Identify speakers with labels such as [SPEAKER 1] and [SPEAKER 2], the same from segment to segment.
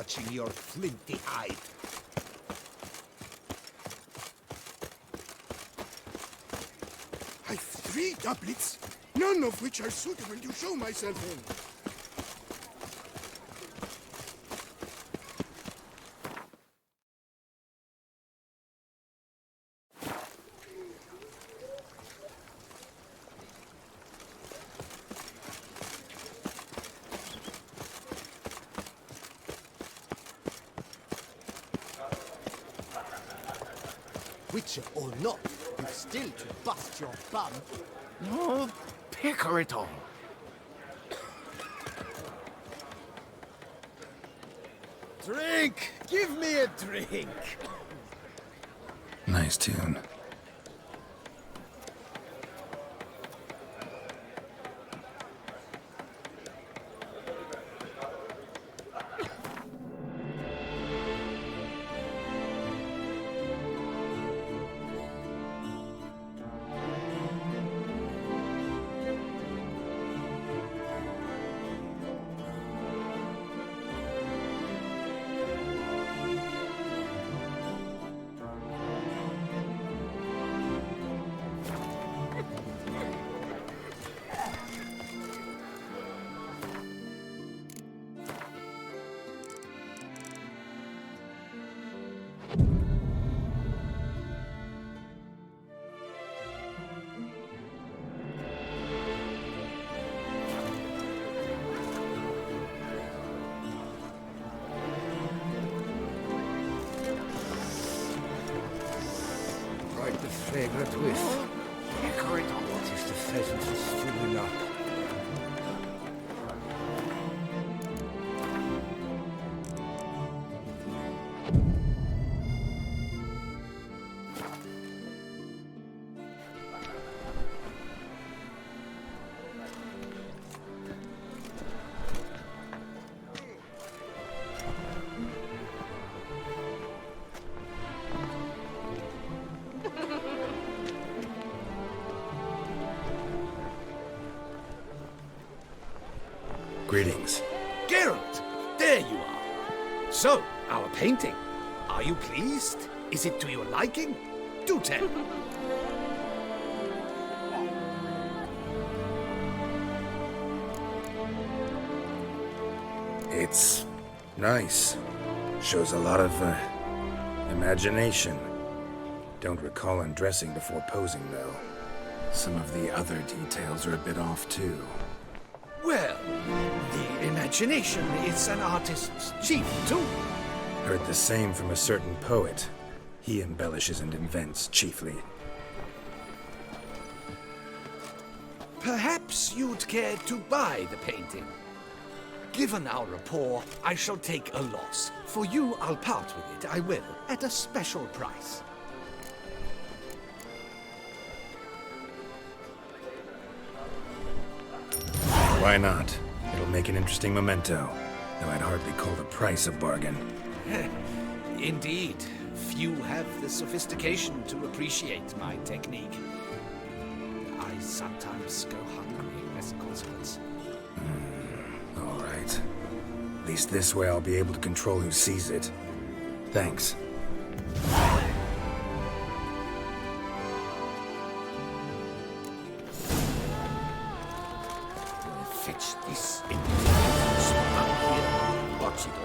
[SPEAKER 1] watching your flinty hide.
[SPEAKER 2] I've 3 doublets, none of which are suitable to show myself in.
[SPEAKER 3] Witcher or not, you've still to bust your bum.
[SPEAKER 4] Oh, picker it all.
[SPEAKER 3] Drink! Give me a drink!
[SPEAKER 5] Nice tune.
[SPEAKER 1] Quite the fragrant whiff.
[SPEAKER 4] Picker it all.
[SPEAKER 1] What is the pheasant stewing up?
[SPEAKER 5] Greetings.
[SPEAKER 1] Geralt! There you are. So, our painting. Are you pleased? Is it to your liking? Do tell.
[SPEAKER 5] It's nice. Shows a lot of, imagination. Don't recall undressing before posing, though. Some of the other details are a bit off, too.
[SPEAKER 1] Well, the imagination is an artist's chief tool.
[SPEAKER 5] Heard the same from a certain poet. He embellishes and invents, chiefly.
[SPEAKER 1] Perhaps you'd care to buy the painting. Given our rapport, I shall take a loss. For you, I'll part with it, I will, at a special price.
[SPEAKER 5] Why not? It'll make an interesting memento, though I'd hardly call the price a bargain.
[SPEAKER 1] Indeed, few have the sophistication to appreciate my technique. I sometimes go hungry as a consequence.
[SPEAKER 5] All right. At least this way I'll be able to control who sees it. Thanks.
[SPEAKER 1] Fetch this intelligence up here. Watch it all.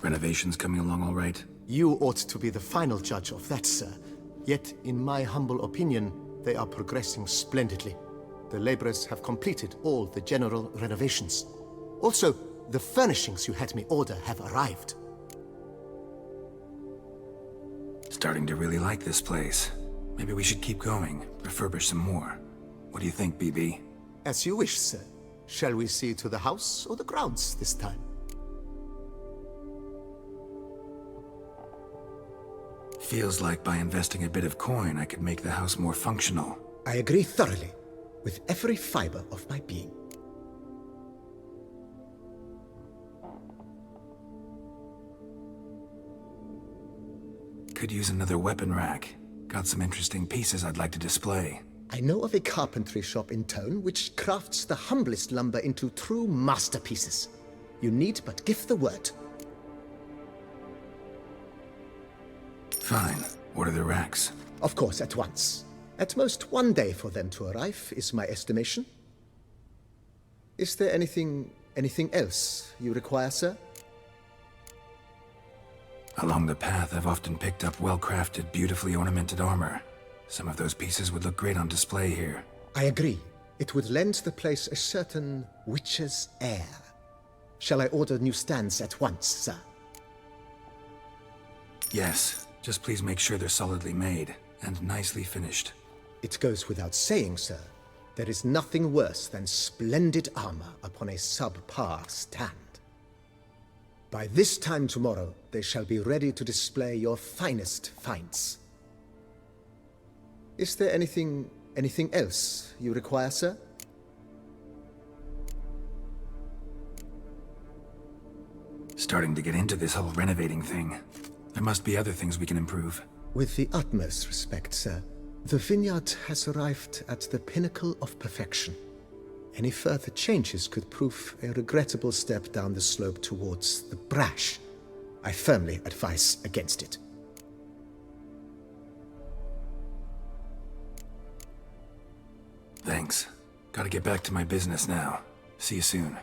[SPEAKER 5] Renovations coming along all right?
[SPEAKER 3] You ought to be the final judge of that, sir. Yet, in my humble opinion, they are progressing splendidly. The laborers have completed all the general renovations. Also, the furnishings you had me order have arrived.
[SPEAKER 5] Starting to really like this place. Maybe we should keep going, refurbish some more. What do you think, BB?
[SPEAKER 3] As you wish, sir. Shall we see to the house or the grounds this time?
[SPEAKER 5] Feels like by investing a bit of coin, I could make the house more functional.
[SPEAKER 3] I agree thoroughly, with every fiber of my being.
[SPEAKER 5] Could use another weapon rack. Got some interesting pieces I'd like to display.
[SPEAKER 3] I know of a carpentry shop in town which crafts the humblest lumber into true masterpieces. You need but give the word.
[SPEAKER 5] Fine. Order the racks.
[SPEAKER 3] Of course, at once. At most 1 day for them to arrive, is my estimation. Is there anything else you require, sir?
[SPEAKER 5] Along the path, I've often picked up well-crafted, beautifully ornamented armor. Some of those pieces would look great on display here.
[SPEAKER 3] I agree. It would lend the place a certain witch's air. Shall I order new stands at once, sir?
[SPEAKER 5] Yes. Just please make sure they're solidly made and nicely finished.
[SPEAKER 3] It goes without saying, sir. There is nothing worse than splendid armor upon a subpar stand. By this time tomorrow, they shall be ready to display your finest finds. Is there anything else you require, sir?
[SPEAKER 5] Starting to get into this whole renovating thing. There must be other things we can improve.
[SPEAKER 3] With the utmost respect, sir, the vineyard has arrived at the pinnacle of perfection. Any further changes could prove a regrettable step down the slope towards the brash. I firmly advise against it.
[SPEAKER 5] Thanks. Gotta get back to my business now. See you soon.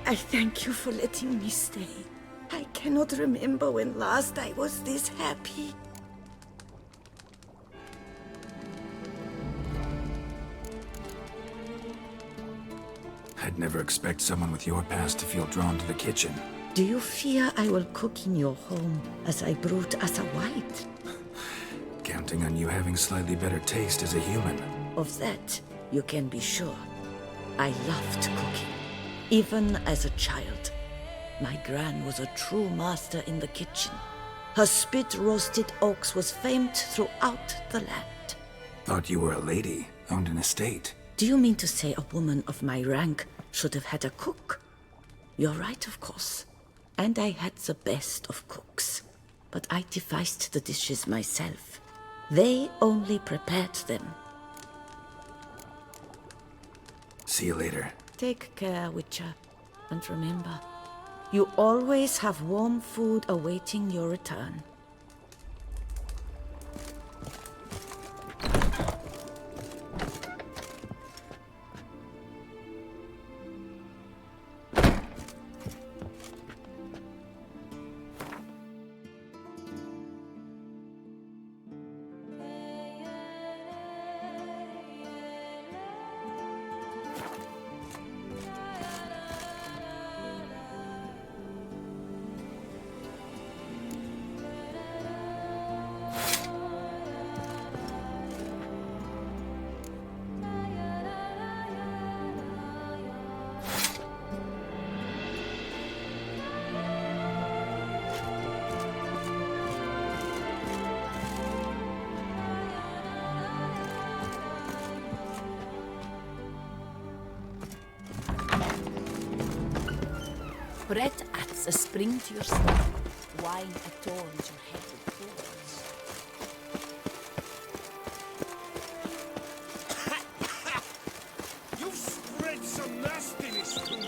[SPEAKER 6] I thank you for letting me stay. I cannot remember when last I was this happy.
[SPEAKER 5] I'd never expect someone with your past to feel drawn to the kitchen.
[SPEAKER 6] Do you fear I will cook in your home as I brewed as a white?
[SPEAKER 5] Counting on you having slightly better taste as a human.
[SPEAKER 6] Of that, you can be sure. I loved cooking, even as a child. My gran was a true master in the kitchen. Her spit-roasted oaks was famed throughout the land.
[SPEAKER 5] Thought you were a lady, owned an estate.
[SPEAKER 6] Do you mean to say a woman of my rank should have had a cook? You're right, of course. And I had the best of cooks. But I devised the dishes myself. They only prepared them.
[SPEAKER 5] See you later.
[SPEAKER 6] Take care, Witcher. And remember, You always have warm food awaiting your return.
[SPEAKER 7] Bread adds a spring to your step. Wine adorns your head with thorns.
[SPEAKER 2] You spread some nastiness to me.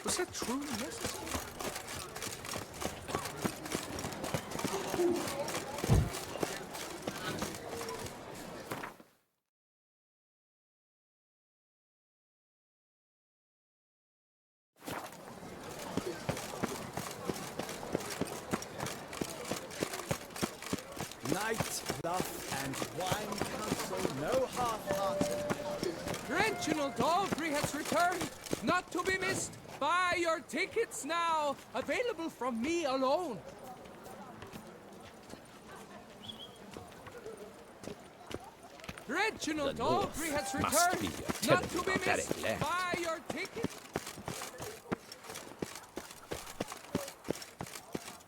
[SPEAKER 1] Was that truly necessary?
[SPEAKER 8] Night, love, and wine counsel no half-hearted.
[SPEAKER 9] Reginald Aubrey has returned, not to be missed. Buy your tickets now, available from me alone. Reginald
[SPEAKER 1] The North
[SPEAKER 9] Aubrey has
[SPEAKER 1] must
[SPEAKER 9] returned,
[SPEAKER 1] be a
[SPEAKER 9] not to
[SPEAKER 1] terribly
[SPEAKER 9] be
[SPEAKER 1] barbaric
[SPEAKER 9] missed.
[SPEAKER 1] land.
[SPEAKER 9] Buy your tickets.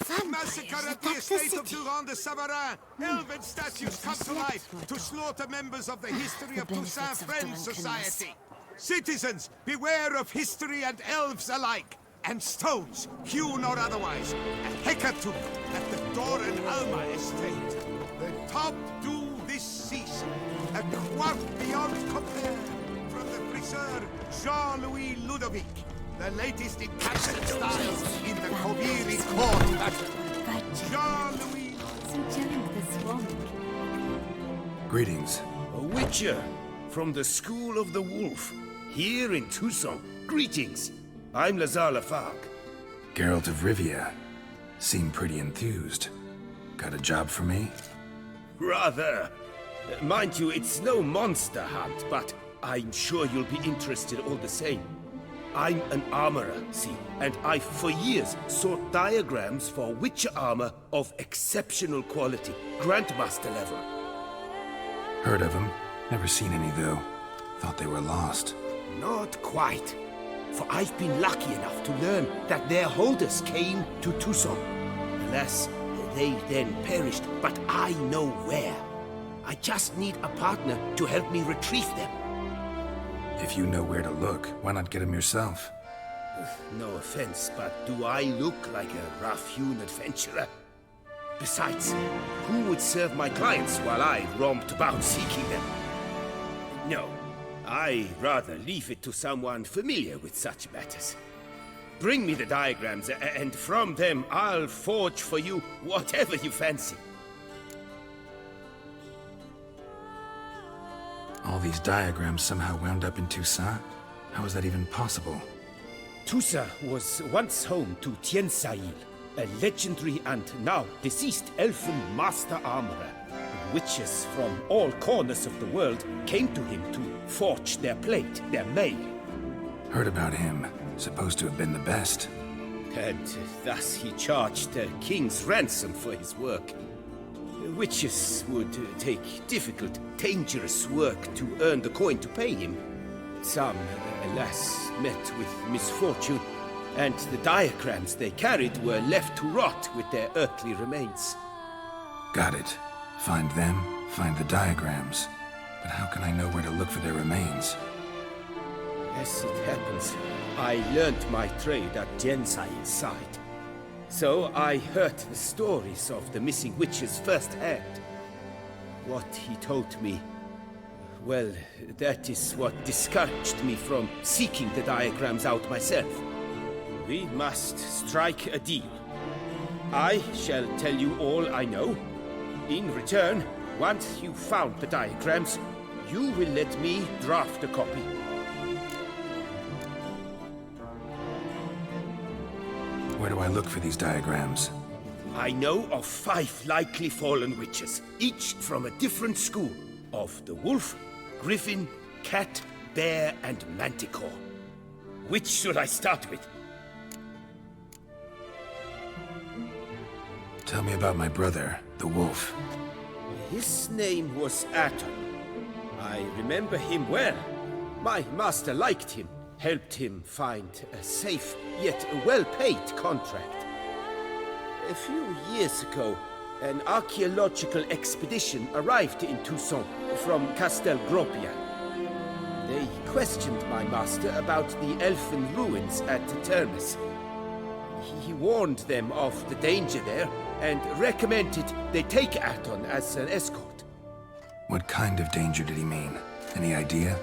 [SPEAKER 7] Fun
[SPEAKER 2] massacre at the estate of Durand de Savarin. Elven statues come to life to slaughter members of the History of Toussaint Friends Society. Citizens, beware of history and elves alike. And stones, hewn or otherwise. A hecatomb at the Doran Alma estate. The top due this season. A quart beyond compare from the friseur Jean-Louis Ludovic. The latest in fashion styles in the Koviri court fashion. Jean-Louis.
[SPEAKER 5] Greetings.
[SPEAKER 10] A Witcher from the School of the Wolf, here in Toussaint. Greetings. I'm Lazar Lafargue.
[SPEAKER 5] Geralt of Rivia. Seem pretty enthused. Got a job for me?
[SPEAKER 10] Rather. Mind you, it's no monster hunt, but I'm sure you'll be interested all the same. I'm an armorer, see, and I've for years sought diagrams for Witcher armor of exceptional quality, Grandmaster level.
[SPEAKER 5] Heard of them. Never seen any, though. Thought they were lost.
[SPEAKER 10] Not quite. For I've been lucky enough to learn that their holders came to Toussaint. Alas, they then perished, but I know where. I just need a partner to help me retrieve them.
[SPEAKER 5] If you know where to look, why not get them yourself?
[SPEAKER 10] No offense, but do I look like a rough-hewn adventurer? Besides, who would serve my clients while I romped about seeking them? No. I rather leave it to someone familiar with such matters. Bring me the diagrams, and from them I'll forge for you whatever you fancy.
[SPEAKER 5] All these diagrams somehow wound up in Toussaint? How is that even possible?
[SPEAKER 10] Toussaint was once home to Tiensail, a legendary and now deceased elfin master armorer. Witches from all corners of the world came to him to forge their plate, their mail.
[SPEAKER 5] Heard about him. Supposed to have been the best.
[SPEAKER 10] And thus he charged a king's ransom for his work. Witches would take difficult, dangerous work to earn the coin to pay him. Some, alas, met with misfortune, and the diagrams they carried were left to rot with their earthly remains.
[SPEAKER 5] Got it. Find them, find the diagrams. But how can I know where to look for their remains?
[SPEAKER 10] As it happens, I learned my trade at Tiensail's side. So I heard the stories of the missing witches firsthand. What he told me, well, that is what discouraged me from seeking the diagrams out myself. We must strike a deal. I shall tell you all I know. In return, once you've found the diagrams, you will let me draft a copy.
[SPEAKER 5] Where do I look for these diagrams?
[SPEAKER 10] I know of 5 likely fallen witches, each from a different school of the wolf, griffin, cat, bear, and manticore. Which should I start with?
[SPEAKER 5] Tell me about my brother, the wolf.
[SPEAKER 10] His name was Aton. I remember him well. My master liked him, helped him find a safe, yet well-paid contract. A few years ago, an archaeological expedition arrived in Toussaint from Castel Gropia. They questioned my master about the elfin ruins at Termes. He warned them of the danger there and recommended they take Aton as an escort.
[SPEAKER 5] What kind of danger did he mean? Any idea?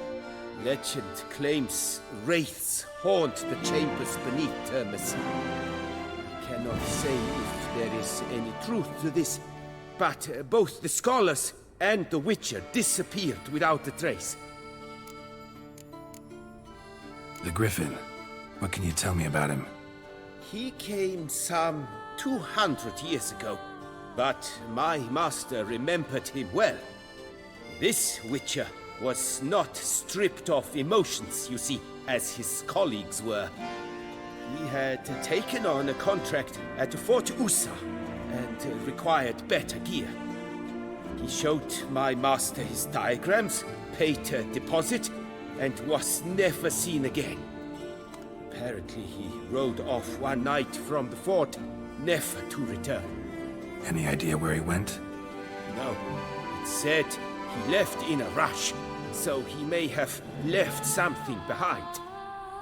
[SPEAKER 10] Legend claims wraiths haunt the chambers beneath Termes. I cannot say if there is any truth to this, but both the scholars and the Witcher disappeared without a trace.
[SPEAKER 5] The Griffin. What can you tell me about him?
[SPEAKER 10] He came some 200 years ago, but my master remembered him well. This Witcher was not stripped of emotions, you see, as his colleagues were. He had taken on a contract at Fort Ussa and required better gear. He showed my master his diagrams, paid a deposit, and was never seen again. Apparently he rode off one night from the fort, never to return.
[SPEAKER 5] Any idea where he went?
[SPEAKER 10] No, it said he left in a rush, so he may have left something behind.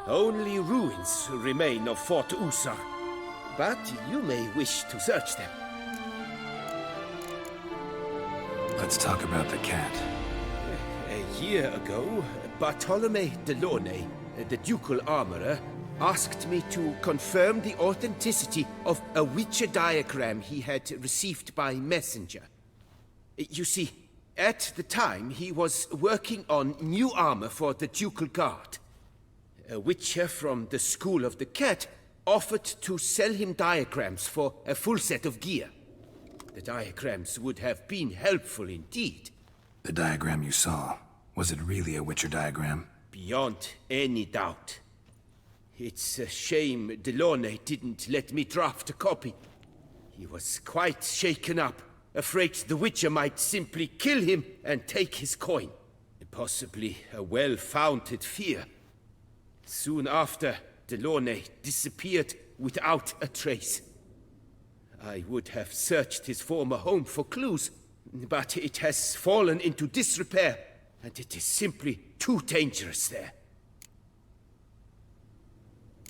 [SPEAKER 10] Only ruins remain of Fort Usar, but you may wish to search them.
[SPEAKER 5] Let's talk about the cat.
[SPEAKER 10] A year ago, Bartolome Delaunay, the ducal armorer, asked me to confirm the authenticity of a Witcher diagram he had received by messenger. You see, at the time he was working on new armor for the ducal guard. A Witcher from the School of the Cat offered to sell him diagrams for a full set of gear. The diagrams would have been helpful indeed.
[SPEAKER 5] The diagram you saw, was it really a Witcher diagram?
[SPEAKER 10] Beyond any doubt. It's a shame Delaunay didn't let me draft a copy. He was quite shaken up, afraid the Witcher might simply kill him and take his coin. Possibly a well-founded fear. Soon after, Delaunay disappeared without a trace. I would have searched his former home for clues, but it has fallen into disrepair, and it is simply too dangerous there.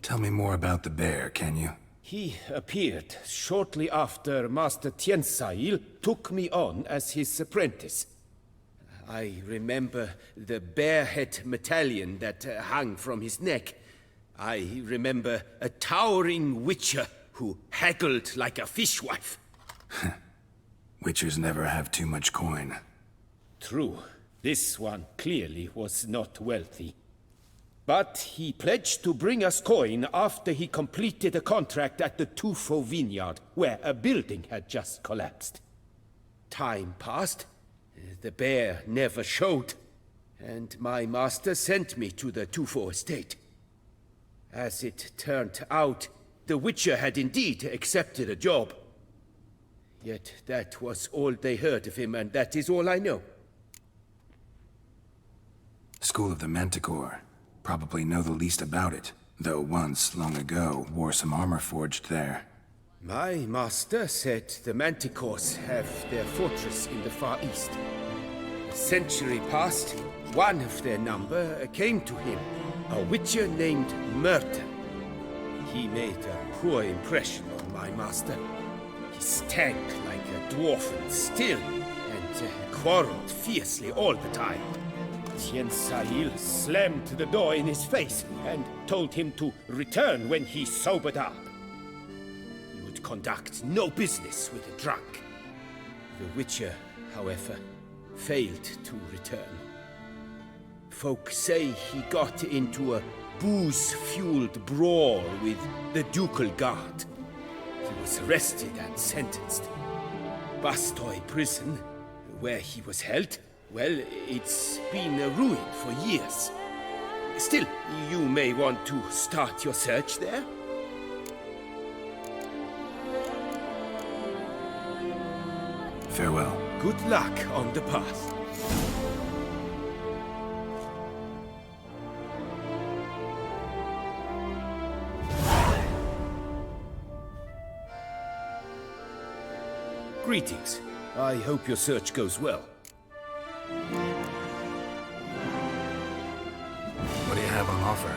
[SPEAKER 5] Tell me more about the bear, can you?
[SPEAKER 10] He appeared shortly after Master Tiensail took me on as his apprentice. I remember the bear-head medallion that hung from his neck. I remember a towering witcher who haggled like a fishwife.
[SPEAKER 5] Witchers never have too much coin.
[SPEAKER 10] True. This one clearly was not wealthy. But he pledged to bring us coin after he completed a contract at the Tufo vineyard, where a building had just collapsed. Time passed. The bear never showed, and my master sent me to the Tufo estate. As it turned out, the Witcher had indeed accepted a job. Yet that was all they heard of him, and that is all I know.
[SPEAKER 5] School of the Manticore. Probably know the least about it, though once, long ago, wore some armor forged there.
[SPEAKER 10] My master said the Manticores have their fortress in the Far East. A century past, one of their number came to him, a witcher named Merton. He made a poor impression on my master. He stank like a dwarf still, and quarreled fiercely all the time. Tiensail slammed the door in his face and told him to return when he sobered up. He would conduct no business with a drunk. The Witcher, however, failed to return. Folk say he got into a booze-fueled brawl with the ducal guard. He was arrested and sentenced. Bastoy prison, where he was held, well, it's been a ruin for years. Still, you may want to start your search there.
[SPEAKER 5] Farewell.
[SPEAKER 10] Good luck on the path. Greetings. I hope your search goes well.
[SPEAKER 5] What do you have on offer?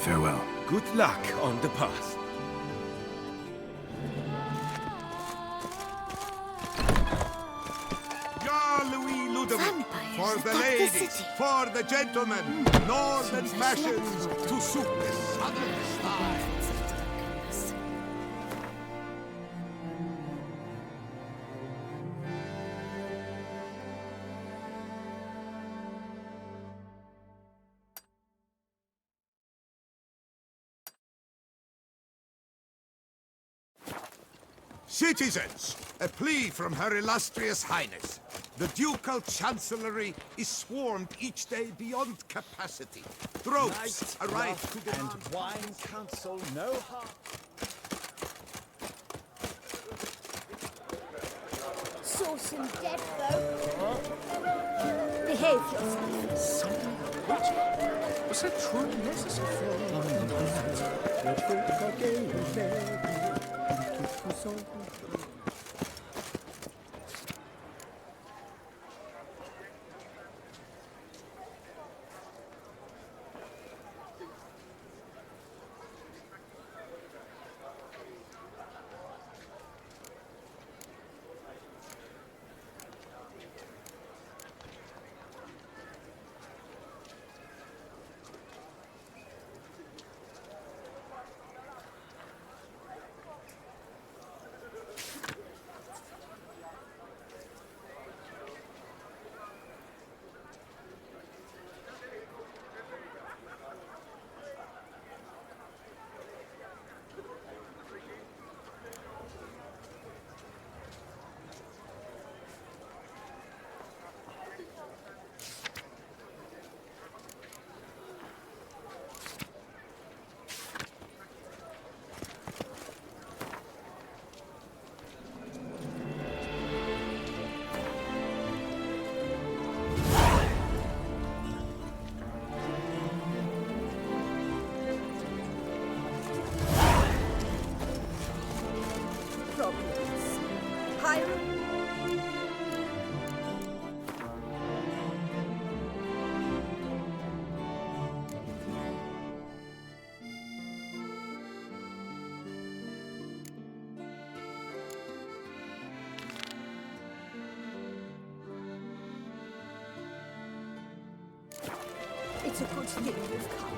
[SPEAKER 5] Farewell.
[SPEAKER 10] Good luck on the path.
[SPEAKER 2] Jarl Louis Ludovic, for the ladies, for the gentlemen, northern fashions to suit the southern style. Citizens, a plea from Her Illustrious Highness. The Ducal Chancellery is swarmed each day beyond capacity. Tropes arrive to
[SPEAKER 8] and
[SPEAKER 2] demand...
[SPEAKER 8] wine counsel no harm.
[SPEAKER 11] Sauce and dead folk. Behave yourself.
[SPEAKER 4] Was that truly necessary?
[SPEAKER 11] It's a good thing you've come.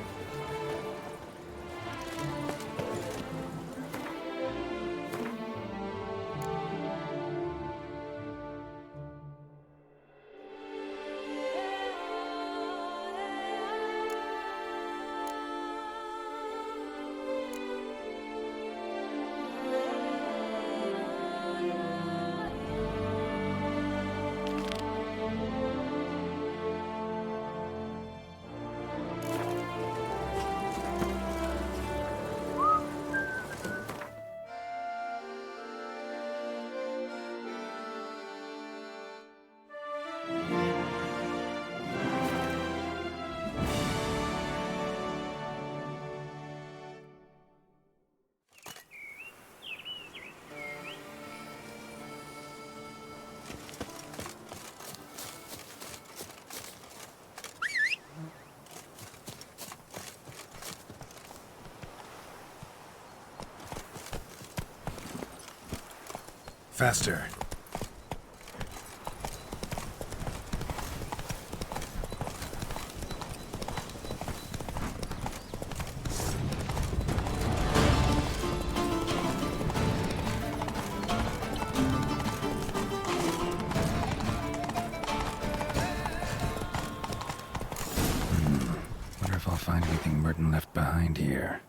[SPEAKER 5] Faster. Wonder if I'll find anything Merton left behind here.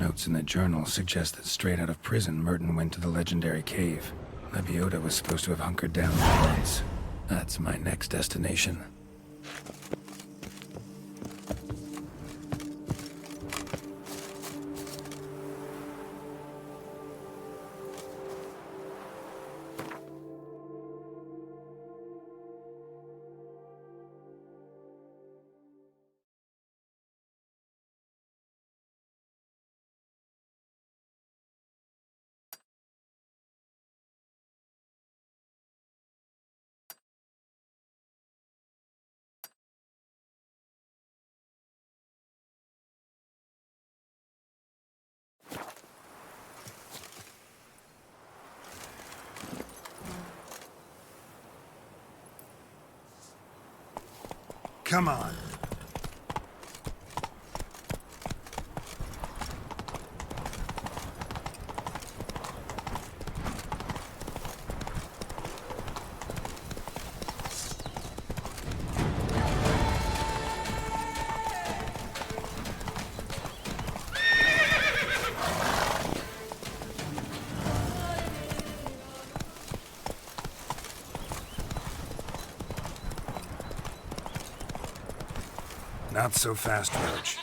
[SPEAKER 5] Notes in the journal suggest that straight out of prison, Merton went to the legendary cave. Lebioda was supposed to have hunkered down there once. That's my next destination.
[SPEAKER 12] Come on. Not so fast, Roach.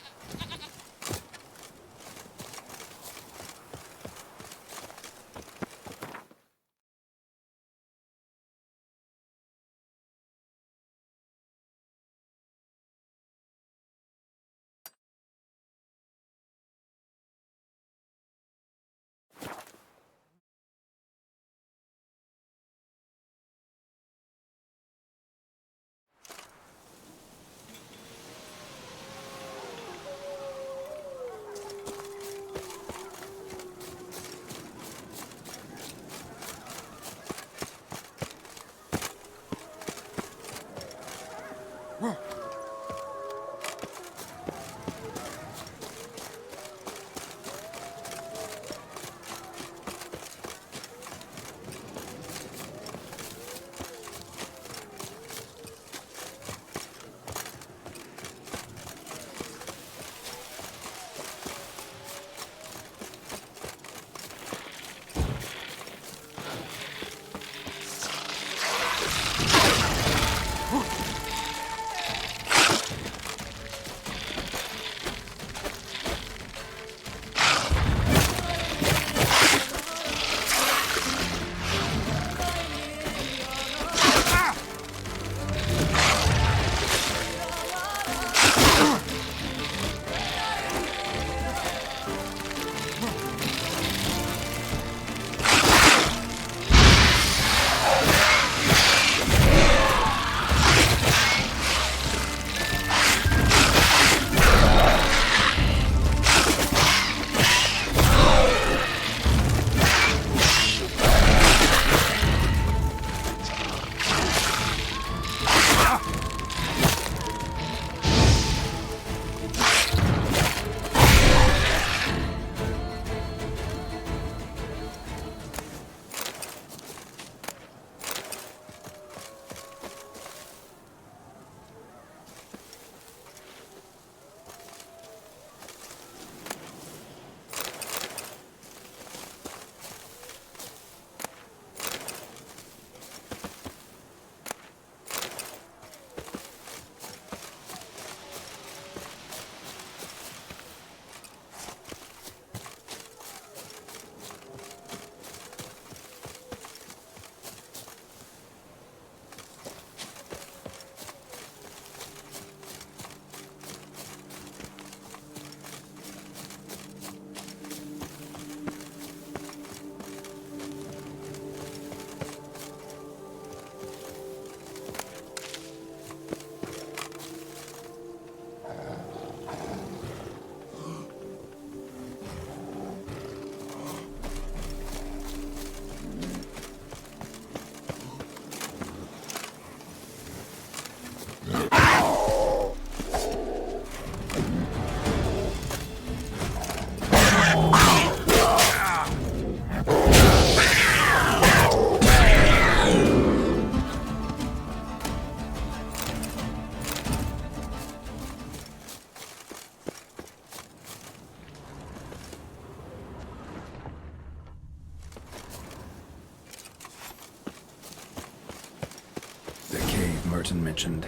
[SPEAKER 5] Merton mentioned.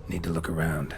[SPEAKER 5] Need to look around.